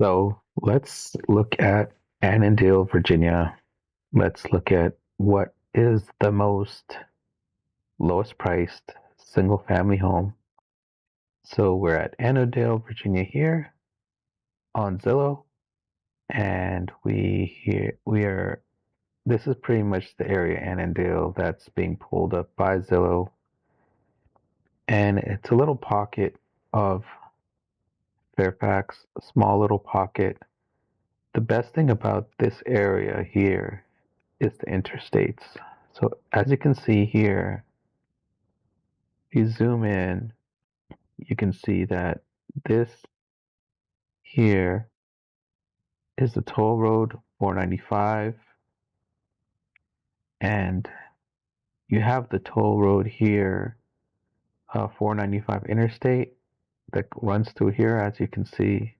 So let's look at Annandale, Virginia. Let's look at what is the most lowest priced single family home. So we're at Annandale, Virginia here on Zillow, and we are this is pretty much the area Annandale that's being pulled up by Zillow, and it's a little pocket of Fairfax, a small little pocket. The best thing about this area here is the interstates. So as you can see here, if you zoom in, you can see that this here is the toll road 495, and you have the toll road here, 495 interstate that runs through here, as you can see,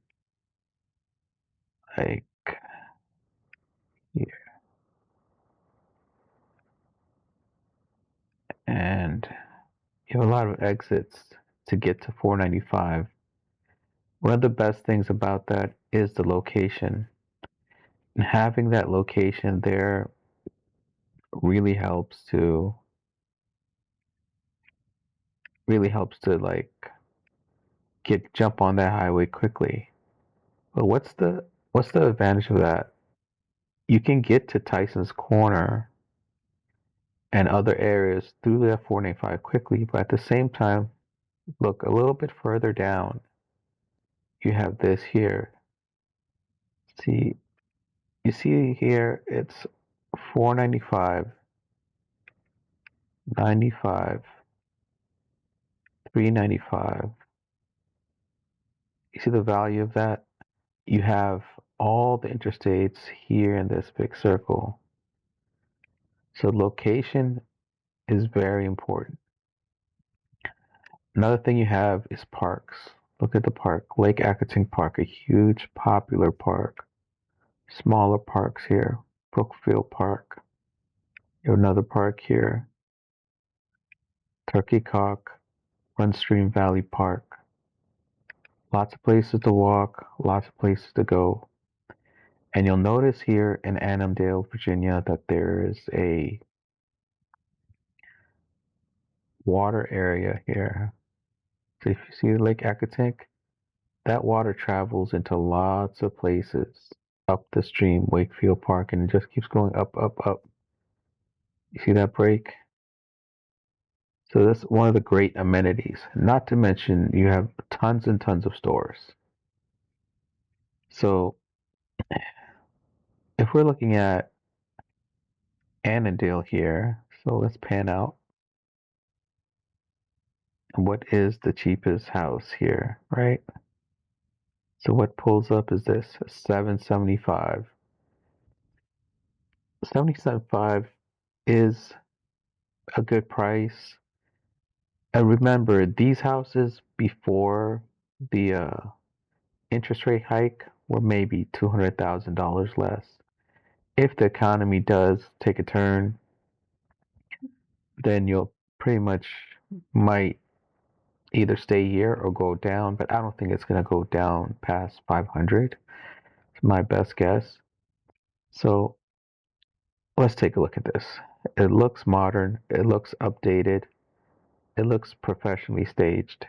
like here. And you have a lot of exits to get to 495. One of the best things about that is the location. And having that location there really helps to like get jump on that highway quickly. But what's the advantage of that? You can get to Tyson's Corner and other areas through that 495 quickly, but at the same time, look a little bit further down. You have this here. See, you see here it's 495, 95, 395. You see the value of that? You have all the interstates here in this big circle. So location is very important. Another thing you have is parks. Look at the park, Lake Ackerton Park, a huge popular park. Smaller parks here, Brookfield Park. You have another park here, Turkey Cock, Runstream Valley Park. Lots of places to walk, lots of places to go. And you'll notice here in Annandale, Virginia, that there is a water area here. So if you see Lake Accotank, that water travels into lots of places up the stream, Wakefield Park, and it just keeps going up, up, up. You see that break? So that's one of the great amenities. Not to mention you have tons and tons of stores. So if we're looking at Annandale here, so let's pan out. And what is the cheapest house here, right? So what pulls up is this 775. 775 is a good price. And remember, these houses before the interest rate hike were maybe $200,000 less. If the economy does take a turn, then you'll pretty much might either stay here or go down, but I don't think it's going to go down past 500. It's my best guess. So let's take a look at this. It looks modern, it looks updated, it looks professionally staged.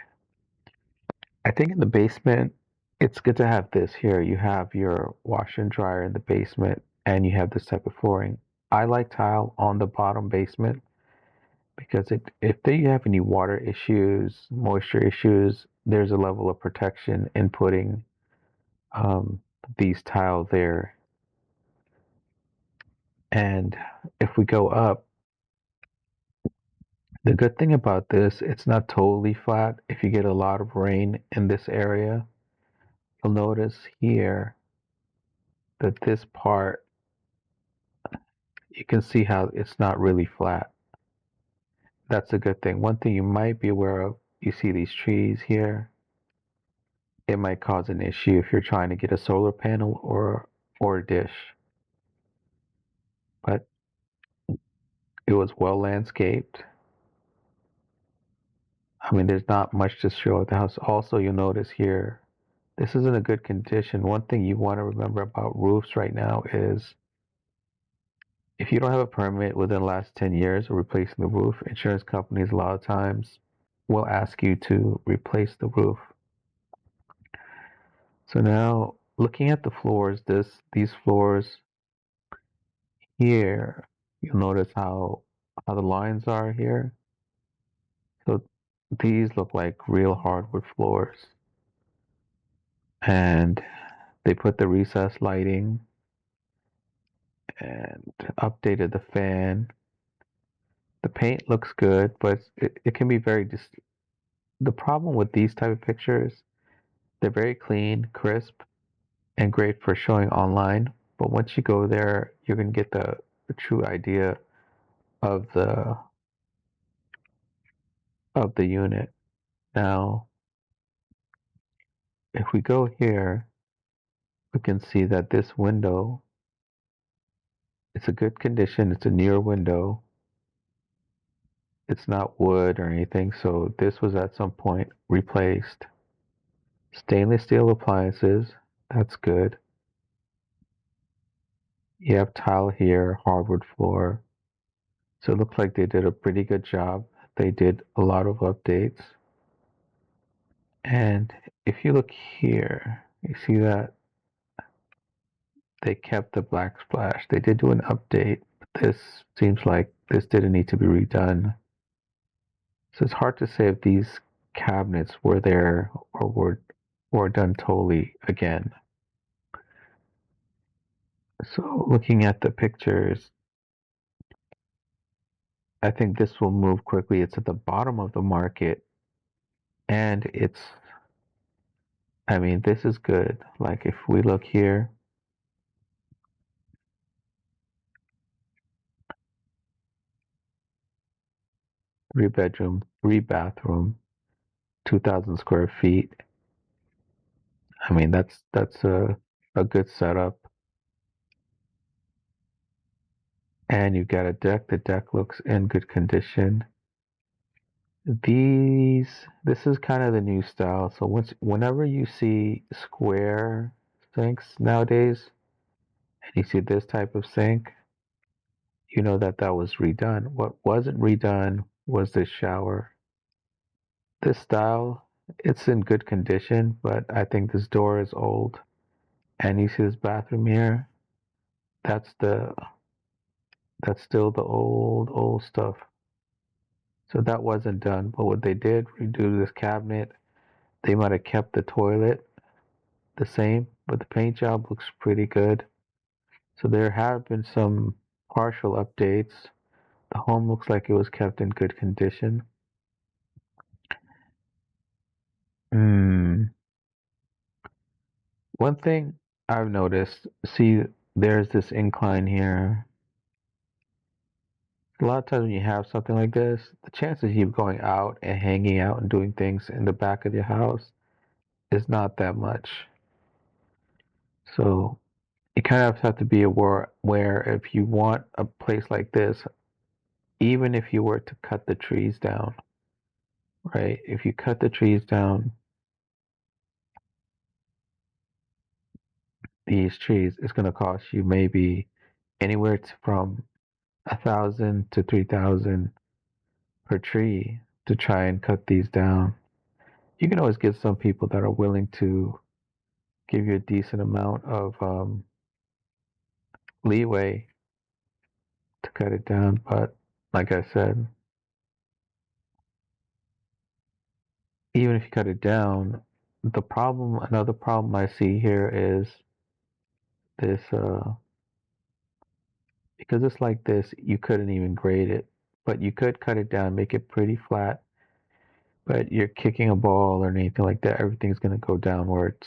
I think in the basement, it's good to have this here. You have your washer and dryer in the basement, and you have this type of flooring. I like tile on the bottom basement because if you have any water issues, moisture issues, there's a level of protection in putting um, these tile there. And if we go up, the good thing about this, it's not totally flat. If you get a lot of rain in this area, you'll notice here that this part, you can see how it's not really flat. That's a good thing. One thing you might be aware of, you see these trees here, it might cause an issue if you're trying to get a solar panel or a dish. But it was well landscaped. I mean, there's not much to show of the house. Also, you'll notice here This is in a good condition. One thing you want to remember about roofs right now is if you don't have a permit within the last 10 years of replacing the roof, insurance companies a lot of times will ask you to replace the roof. So now looking at the floors, these floors here, you'll notice how the lines are here. So these look like real hardwood floors. And they put the recessed lighting and updated the fan. The paint looks good, but it can be very the problem with these type of pictures, they're very clean, crisp, and great for showing online. But once you go there, you're gonna get the true idea of the unit. Now, if we go here, we can see that this window, it's a good condition. It's a newer window. It's not wood or anything, so this was at some point replaced. Stainless steel appliances, that's good. You have tile here, hardwood floor. So it looks like they did a pretty good job. They did a lot of updates. And if you look here, you see that they kept the black splash. They did do an update. This seems like this didn't need to be redone. So it's hard to say if these cabinets were there or were done totally again. So looking at the pictures, I think this will move quickly. It's at the bottom of the market and I mean, this is good. Like if we look here, 3 bedroom, 3 bathroom, 2,000 square feet. I mean, that's a good setup. And you got a deck. The deck looks in good condition. This is kind of the new style. So whenever you see square sinks nowadays, and you see this type of sink, you know that that was redone. What wasn't redone was the shower. This style, it's in good condition, but I think this door is old. And you see this bathroom here? That's the that's still the old stuff. So that wasn't done. But what they did, redo this cabinet, they might have kept the toilet the same, but the paint job looks pretty good. So there have been some partial updates. The home looks like it was kept in good condition. Hmm. One thing I've noticed, see, there's this incline here. A lot of times when you have something like this, the chances of you going out and hanging out and doing things in the back of your house is not that much. So you kind of have to be aware where if you want a place like this, even if you were to cut the trees down, right? If you cut the trees down, these trees, it's going to cost you maybe anywhere from 1,000 to 3,000 per tree to try and cut these down. You can always get some people that are willing to give you a decent amount of leeway to cut it down. But like I said, even if you cut it down, another problem I see here is this, because it's like this, you couldn't even grade it, but you could cut it down, make it pretty flat. But you're kicking a ball or anything like that, everything's going to go downwards.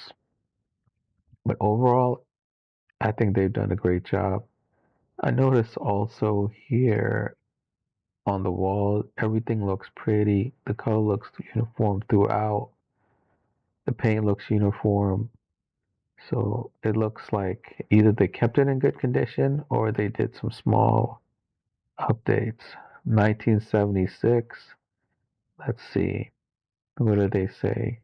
But overall, I think they've done a great job. I notice also here on the wall, everything looks pretty. The color looks uniform throughout. The paint looks uniform. So it looks like either they kept it in good condition or they did some small updates. 1976. Let's see. What do they say?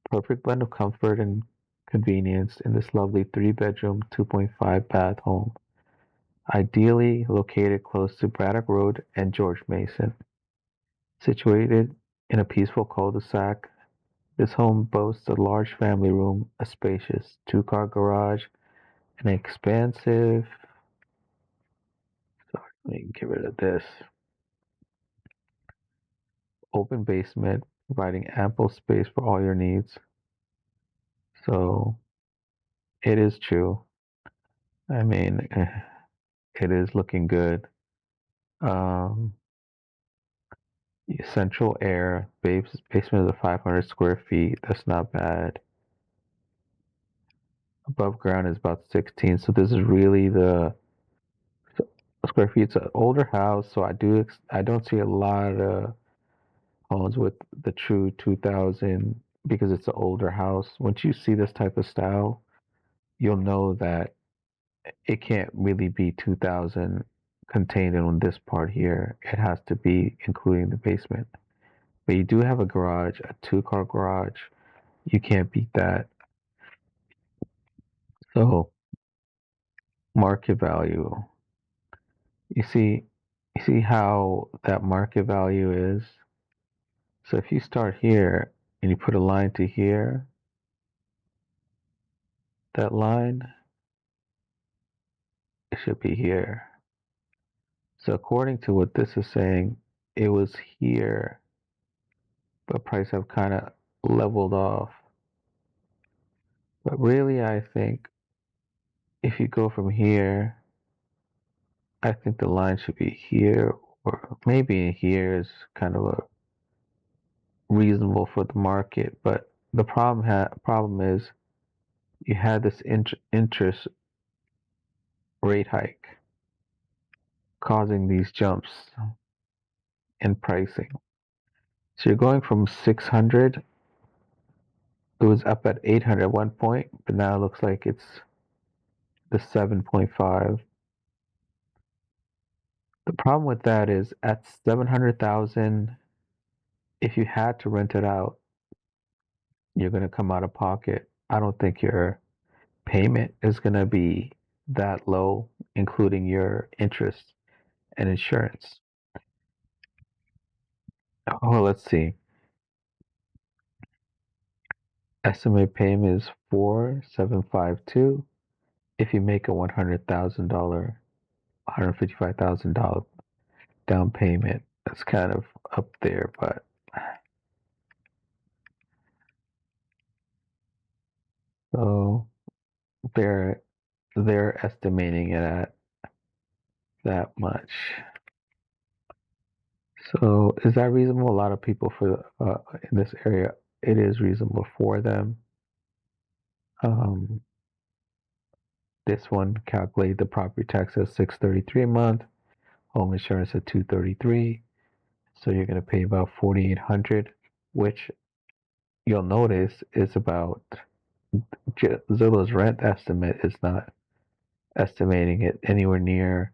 Perfect blend of comfort and convenience in this lovely 3 bedroom, 2.5 bath home. Ideally located close to Braddock Road and George Mason. Situated in a peaceful cul-de-sac, this home boasts a large family room, a spacious 2-car garage, an expansive, sorry, let me get rid of this, open basement, providing ample space for all your needs. So it is true. I mean, it is looking good. Um, Central air, basement is 500 square feet. That's not bad. Above ground is about 16. So this is really the square feet. It's an older house, so I don't see a lot of homes with the true 2000 because it's an older house. Once you see this type of style, you'll know that it can't really be 2000 contained in this part here. It has to be including the basement. But you do have a garage, a 2-car garage. You can't beat that. So market value. You see, you see how that market value is. So if you start here and you put a line to here, that line, it should be here. So according to what this is saying, it was here, but price have kind of leveled off. But really, I think if you go from here, I think the line should be here, or maybe here is kind of a reasonable for the market. But the problem is you had this interest rate hike causing these jumps in pricing. So you're going from 600, it was up at 800 at one point, but now it looks like it's the 7.5. The problem with that is at 700,000, if you had to rent it out, you're going to come out of pocket. I don't think your payment is going to be that low, including your interest and insurance. Oh, let's see. Estimated payment is 4,752 if you make a $100,000, $155,000 down payment. That's kind of up there, but so they're they're estimating it at that much. So is that reasonable? A lot of people for in this area, it is reasonable for them. Um, this one calculate the property tax at 633 a month, home insurance at 233. So you're going to pay about 4,800, which you'll notice is about Zillow's rent estimate is not estimating it anywhere near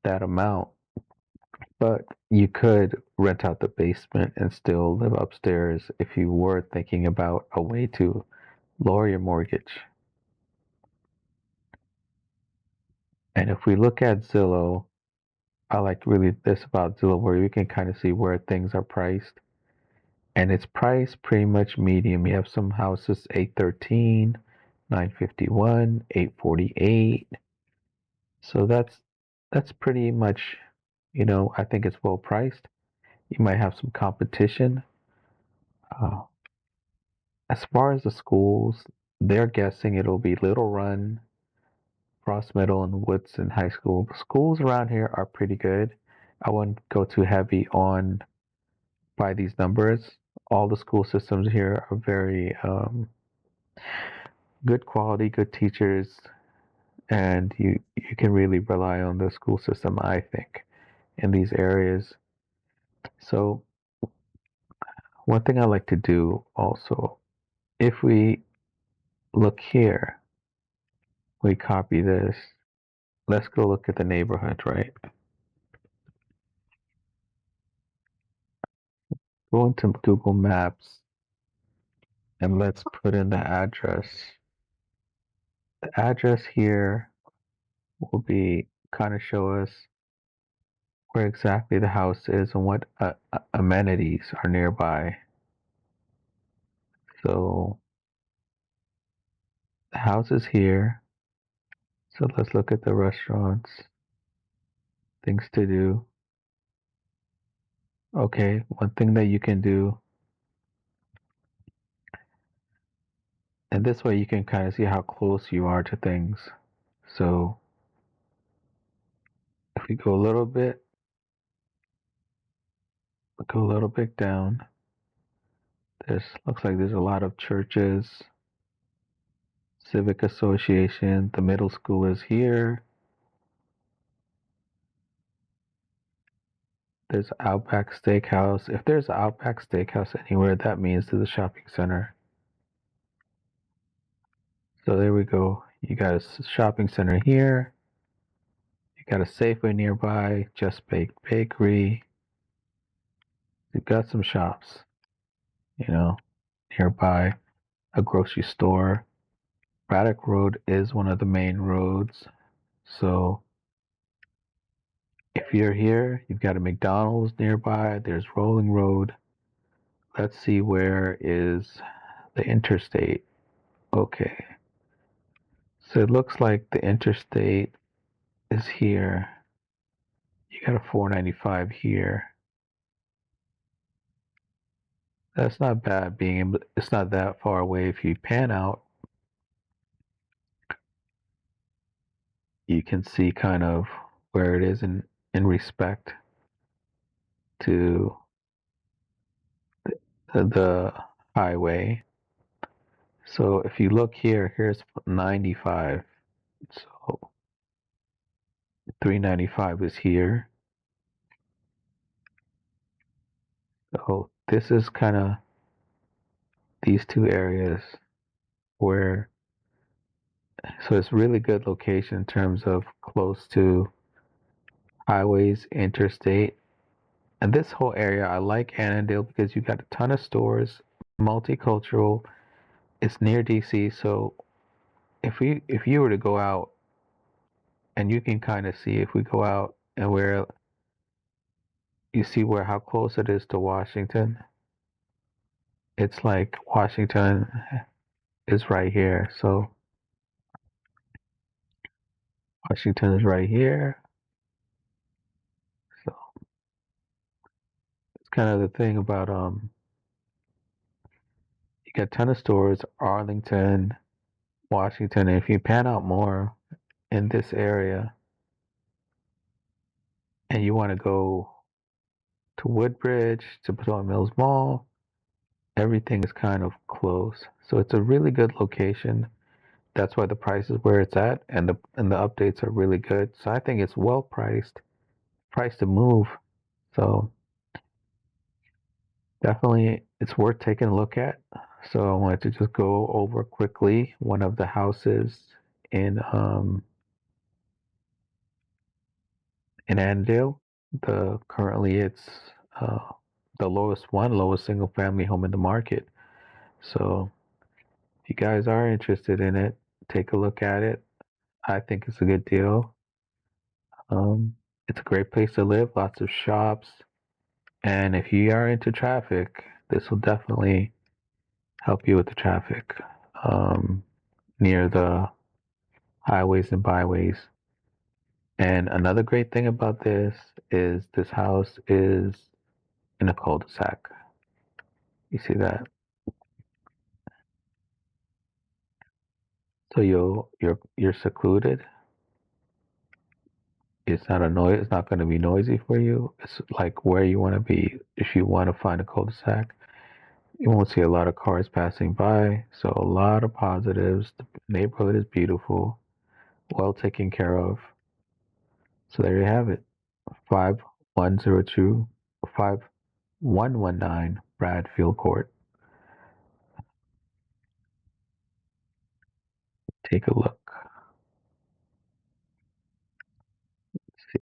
that amount. But you could rent out the basement and still live upstairs if you were thinking about a way to lower your mortgage. And if we look at Zillow, I like really this about Zillow where you can kind of see where things are priced. And it's priced pretty much medium. You have some houses 813, 951, 848. So that's pretty much, I think it's well priced. You might have some competition. Uh, as far as the schools, they're guessing it'll be Little Run, Frost Middle, and Woodson High School. The schools around here are pretty good. I wouldn't go too heavy on by these numbers. All the school systems here are very good quality, good teachers, and you can really rely on the school system, I think, in these areas. So one thing I like to do also, if we look here, we copy this. Let's go look at the neighborhood, right? Go into Google Maps and let's put in the address. The address here will be kind of show us where exactly the house is and what amenities are nearby. So the house is here. So let's look at the restaurants, things to do. Okay, one thing that you can do, and this way you can kind of see how close you are to things. So if we go a little bit down, this looks like there's a lot of churches, civic association, the middle school is here. There's Outback Steakhouse. If there's Outback Steakhouse anywhere, that means there's a shopping center. So there we go. You got a shopping center here. You got a Safeway nearby, Just Baked Bakery. You've got some shops, you know, nearby, a grocery store. Braddock Road is one of the main roads. So if you're here, you've got a McDonald's nearby. There's Rolling Road. Let's see where is the Interstate. Okay. So it looks like the Interstate is here. You got a 495 here. That's not bad being able, it's not that far away. If you pan out, you can see kind of where it is in respect to the highway. So if you look here, here's 95. So 395 is here. So this is kind of these two areas where, so it's really good location in terms of close to highways, interstate. And this whole area, I like Annandale because you got a ton of stores, multicultural. It's near DC, so if you were to go out, and you can kind of see if we go out and where you see where how close it is to Washington. It's like Washington is right here. So Washington is right here. So it's kind of the thing about you got a ton of stores, Arlington, Washington, and if you pan out more in this area and you want to go to Woodbridge, to Potomac Mills Mall, everything is kind of close. So it's a really good location. That's why the price is where it's at, and the updates are really good. So I think it's well priced, priced to move. So definitely it's worth taking a look at. So I wanted to just go over quickly one of the houses in um in Annandale. The currently it's uh the lowest single family home in the market. So if you guys are interested in it, take a look at it. I think it's a good deal. It's a great place to live, lots of shops, and if you are into traffic, this will definitely help you with the traffic um, near the highways and byways. And another great thing about this is this house is in a cul-de-sac. You see that? So you're secluded. It's not a noise. It's not going to be noisy for you. It's like where you want to be. If you want to find a cul-de-sac, you won't see a lot of cars passing by. So a lot of positives. The neighborhood is beautiful, well taken care of. So there you have it. 5102 5119 Bradfield Court. Take a look.